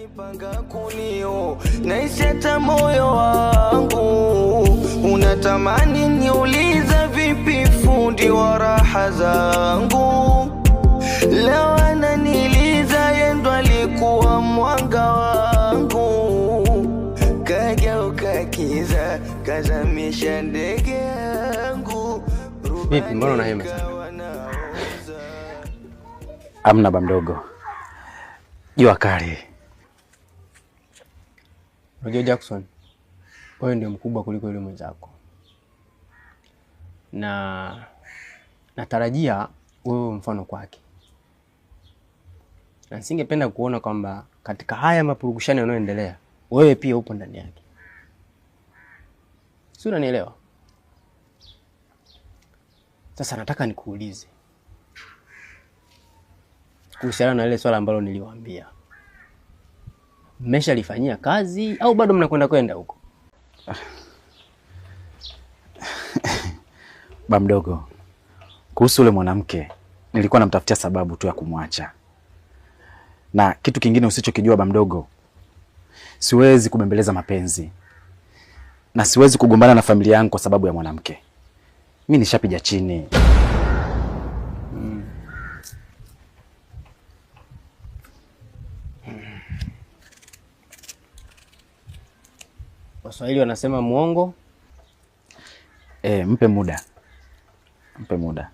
Alipanga kunio na iseta moyo wangu, unatamani niuliza vipi fundi wa raha zangu. Leo ananiliza yendo alikuwa mwanga wangu, kageuka kiza kazamisha ndege yangu. Vipi, mbona unahema sana? Amna bamdogo, jua kali. Unajua Jackson, wewe ndio mkubwa kuliko yule mwenzako, na natarajia wewe mfano kwake, na singependa kuona kwamba katika haya mapurukushani yanayoendelea wewe pia upo ndani yake. Si unanielewa? Sasa nataka nikuulize kuhusiana na ile swala ambalo niliwaambia. Mmeshalifanyia kazi au bado mnakwenda huko? Bamdogo, kuhusu ule mwanamke nilikuwa namtafutia sababu tu ya kumwacha. Na kitu kingine usichokijua bamdogo, siwezi kubembeleza mapenzi. Na siwezi kugombana na familia yangu kwa sababu ya mwanamke. Mimi nishapiga chini. Waswahili wanasema muongo. Mpe muda. Mpe muda.